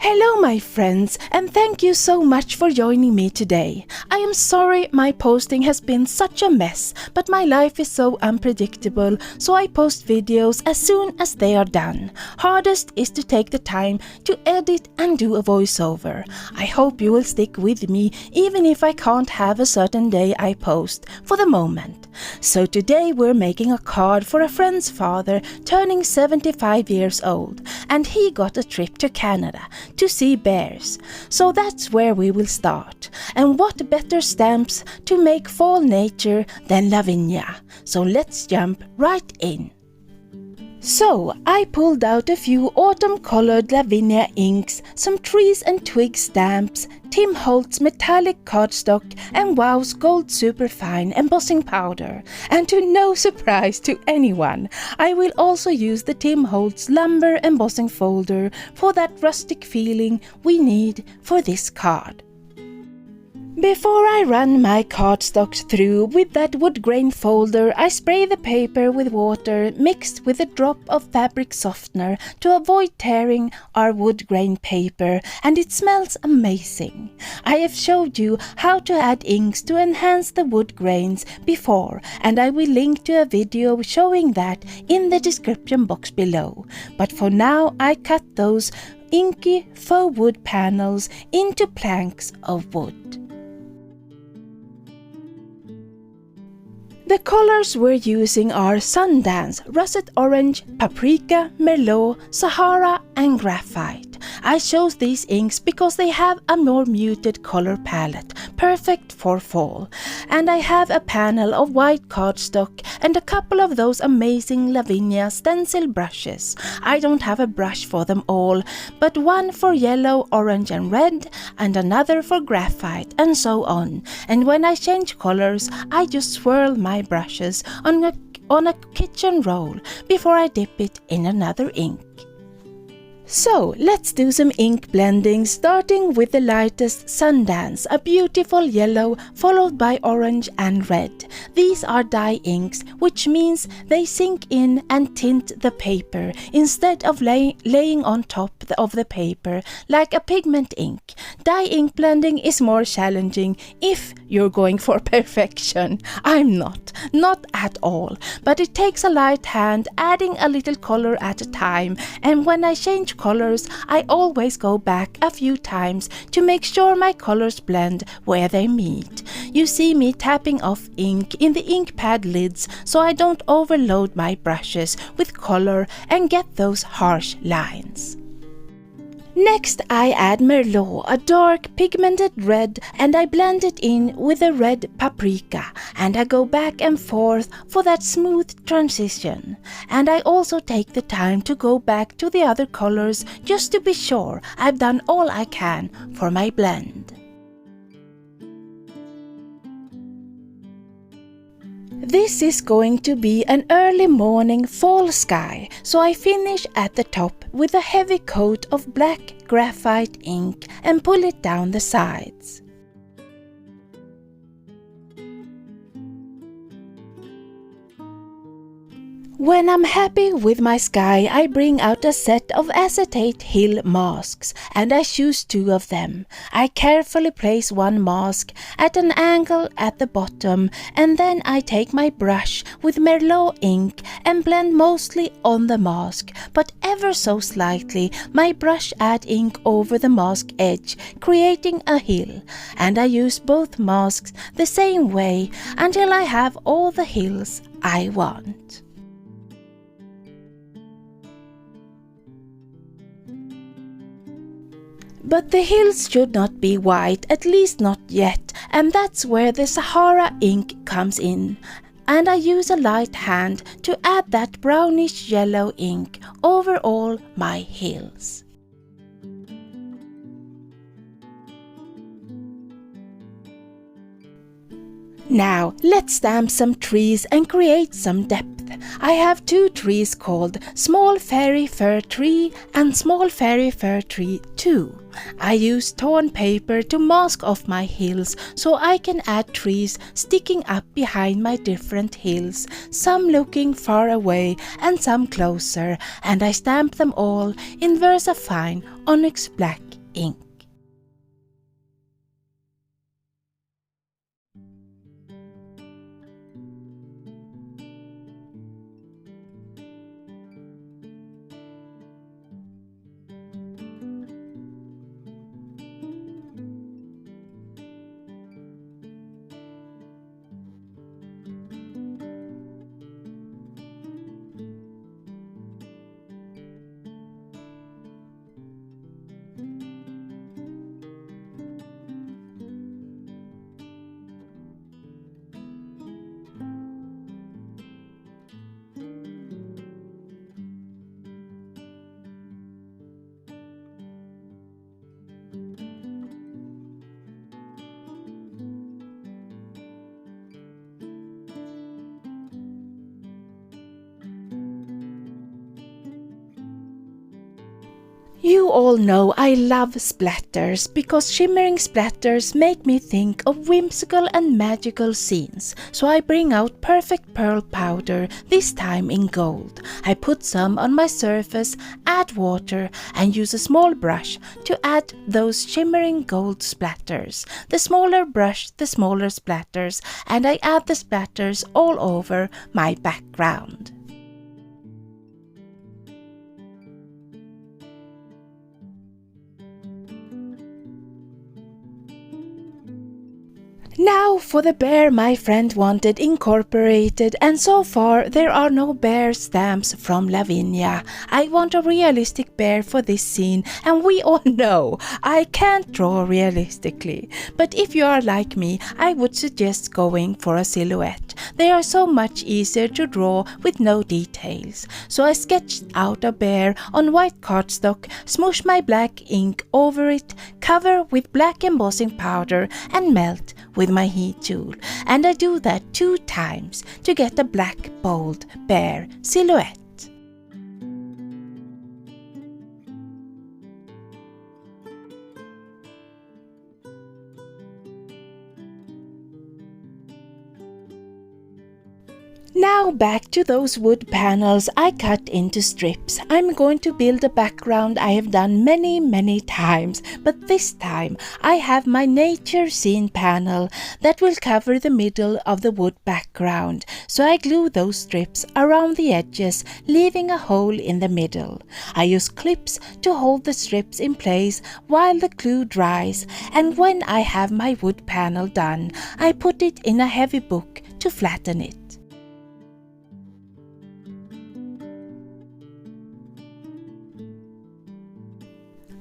Hello my friends, and thank you so much for joining me today. I am sorry my posting has been such a mess, but my life is so unpredictable, so I post videos as soon as they are done. Hardest is to take the time to edit and do a voiceover. I hope you will stick with me even if I can't have a certain day I post for the moment. So today we're making a card for a friend's father turning 75 years old, and he got a trip to Canada to see bears. So that's where we will start. And what better stamps to make fall nature than Lavinia? So let's jump right in. So I pulled out a few autumn-colored Lavinia inks, some trees and twig stamps, Tim Holtz metallic cardstock, and Wow's gold superfine embossing powder. And to no surprise to anyone, I will also use the Tim Holtz lumber embossing folder for that rustic feeling we need for this card. Before I run my cardstock through with that wood grain folder, I spray the paper with water mixed with a drop of fabric softener to avoid tearing our wood grain paper, and it smells amazing. I have showed you how to add inks to enhance the wood grains before, and I will link to a video showing that in the description box below. But for now I cut those inky faux wood panels into planks of wood. The colors we're using are Sundance, Russet Orange, Paprika, Merlot, Sahara and Graphite. I chose these inks because they have a more muted color palette, perfect for fall. And I have a panel of white cardstock and a couple of those amazing Lavinia stencil brushes. I don't have a brush for them all, but one for yellow, orange and red, and another for graphite, and so on. And when I change colors, I just swirl my brushes on a kitchen roll before I dip it in another ink. So let's do some ink blending, starting with the lightest Sundance, a beautiful yellow followed by orange and red. These are dye inks, which means they sink in and tint the paper instead of laying on top of the paper like a pigment ink. Dye ink blending is more challenging if you're going for perfection. I'm not at all, but it takes a light hand adding a little color at a time, and when I change colors, I always go back a few times to make sure my colors blend where they meet. You see me tapping off ink in the ink pad lids so I don't overload my brushes with color and get those harsh lines. Next I add Merlot, a dark pigmented red, and I blend it in with a red paprika, and I go back and forth for that smooth transition. And I also take the time to go back to the other colors just to be sure I've done all I can for my blend. This is going to be an early morning fall sky, so I finish at the top with a heavy coat of black graphite ink and pull it down the sides. When I'm happy with my sky, I bring out a set of acetate hill masks, and I choose two of them. I carefully place one mask at an angle at the bottom, and then I take my brush with Merlot ink and blend mostly on the mask, but ever so slightly my brush add ink over the mask edge, creating a hill. And I use both masks the same way until I have all the hills I want. But the hills should not be white, at least not yet, and that's where the Sahara ink comes in. And I use a light hand to add that brownish yellow ink over all my hills. Now let's stamp some trees and create some depth. I have two trees called Small Fairy Fir Tree and Small Fairy Fir Tree 2. I use torn paper to mask off my hills so I can add trees sticking up behind my different hills, some looking far away and some closer, and I stamp them all in VersaFine onyx black ink. You all know I love splatters because shimmering splatters make me think of whimsical and magical scenes, so I bring out perfect pearl powder, this time in gold. I put some on my surface, add water and use a small brush to add those shimmering gold splatters. The smaller brush, the smaller splatters, and I add the splatters all over my background. Now for the bear my friend wanted incorporated, and so far there are no bear stamps from Lavinia. I want a realistic bear for this scene, and we all know I can't draw realistically. But if you are like me, I would suggest going for a silhouette. They are so much easier to draw with no details. So I sketched out a bear on white cardstock, smoosh my black ink over it, cover with black embossing powder and melt with my heat tool, and I do that 2 times to get a black bold bear silhouette. Now back to those wood panels I cut into strips. I'm going to build a background I have done many times, but this time I have my nature scene panel that will cover the middle of the wood background. So I glue those strips around the edges, leaving a hole in the middle. I use clips to hold the strips in place while the glue dries, and when I have my wood panel done, I put it in a heavy book to flatten it.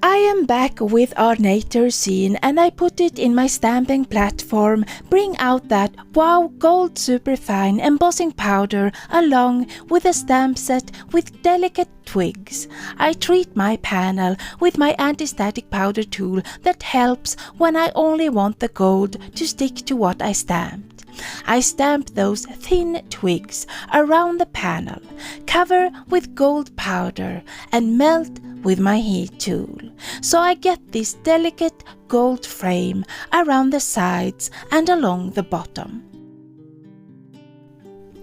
I am back with our nature scene, and I put it in my stamping platform, bring out that wow gold superfine embossing powder along with a stamp set with delicate twigs. I treat my panel with my anti-static powder tool that helps when I only want the gold to stick to what I stamped. I stamp those thin twigs around the panel, cover with gold powder and melt with my heat tool. So I get this delicate gold frame around the sides and along the bottom.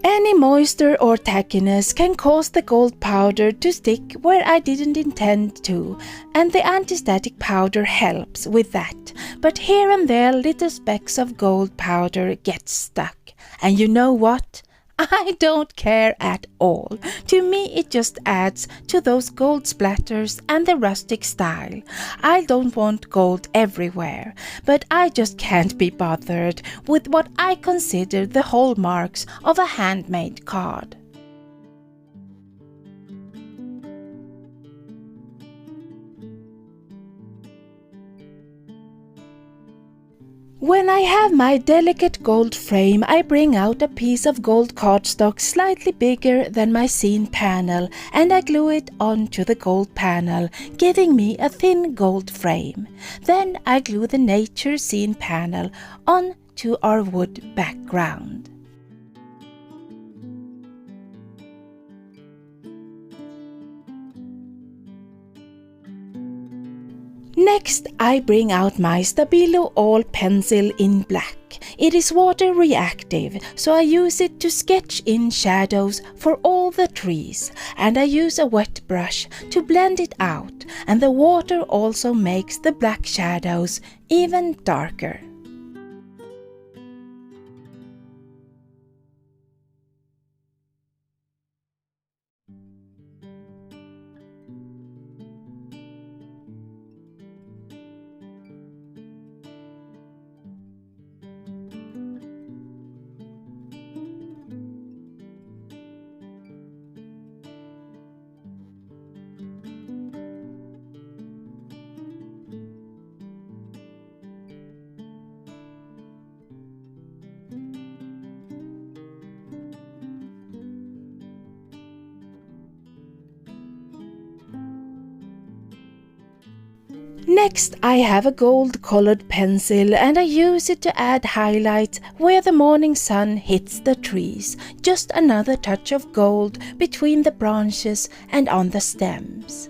Any moisture or tackiness can cause the gold powder to stick where I didn't intend to, and the anti-static powder helps with that. But here and there little specks of gold powder get stuck. And you know what? I don't care at all. To me it just adds to those gold splatters and the rustic style. I don't want gold everywhere, but I just can't be bothered with what I consider the hallmarks of a handmade card. When I have my delicate gold frame, I bring out a piece of gold cardstock slightly bigger than my scene panel, and I glue it onto the gold panel, giving me a thin gold frame. Then I glue the nature scene panel onto our wood background. Next, I bring out my Stabilo All pencil in black. It is water reactive, so I use it to sketch in shadows for all the trees, and I use a wet brush to blend it out, and the water also makes the black shadows even darker. Next, I have a gold-colored pencil and I use it to add highlights where the morning sun hits the trees. Just another touch of gold between the branches and on the stems.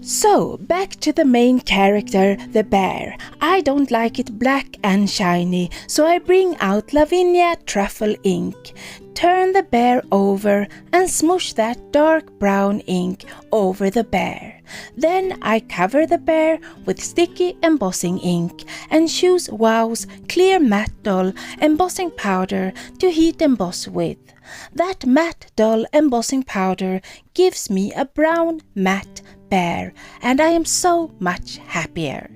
So, back to the main character, the bear. I don't like it black and shiny, so I bring out Lavinia truffle ink. Turn the bear over and smoosh that dark brown ink over the bear. Then I cover the bear with sticky embossing ink and choose Wow's clear matte dull embossing powder to heat emboss with. That matte dull embossing powder gives me a brown matte bear, and I am so much happier.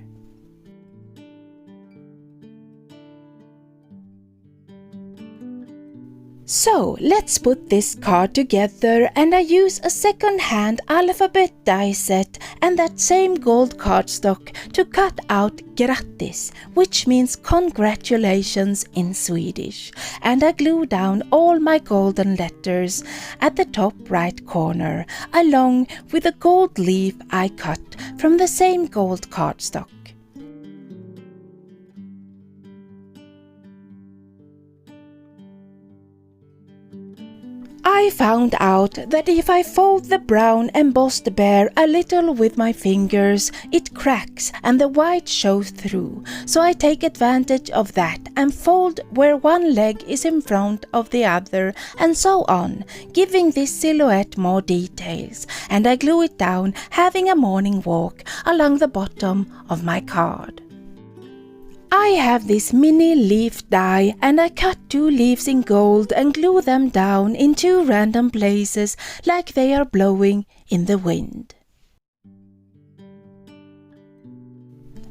So let's put this card together, and I use a second-hand alphabet die set and that same gold cardstock to cut out grattis, which means congratulations in Swedish, and I glue down all my golden letters at the top right corner, along with a gold leaf I cut from the same gold cardstock. I found out that if I fold the brown embossed bear a little with my fingers, it cracks and the white shows through. So I take advantage of that and fold where one leg is in front of the other, and so on, giving this silhouette more details. And I glue it down, having a morning walk along the bottom of my card. I have this mini leaf die, and I cut 2 leaves in gold and glue them down in 2 random places like they are blowing in the wind.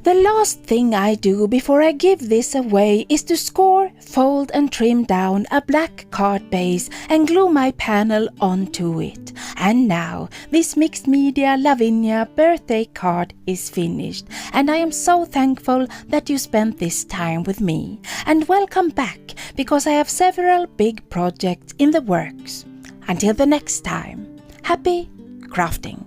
The last thing I do before I give this away is to score, fold and trim down a black card base and glue my panel onto it. And now this mixed media Lavinia birthday card is finished, and I am so thankful that you spent this time with me. And welcome back, because I have several big projects in the works. Until the next time, happy crafting!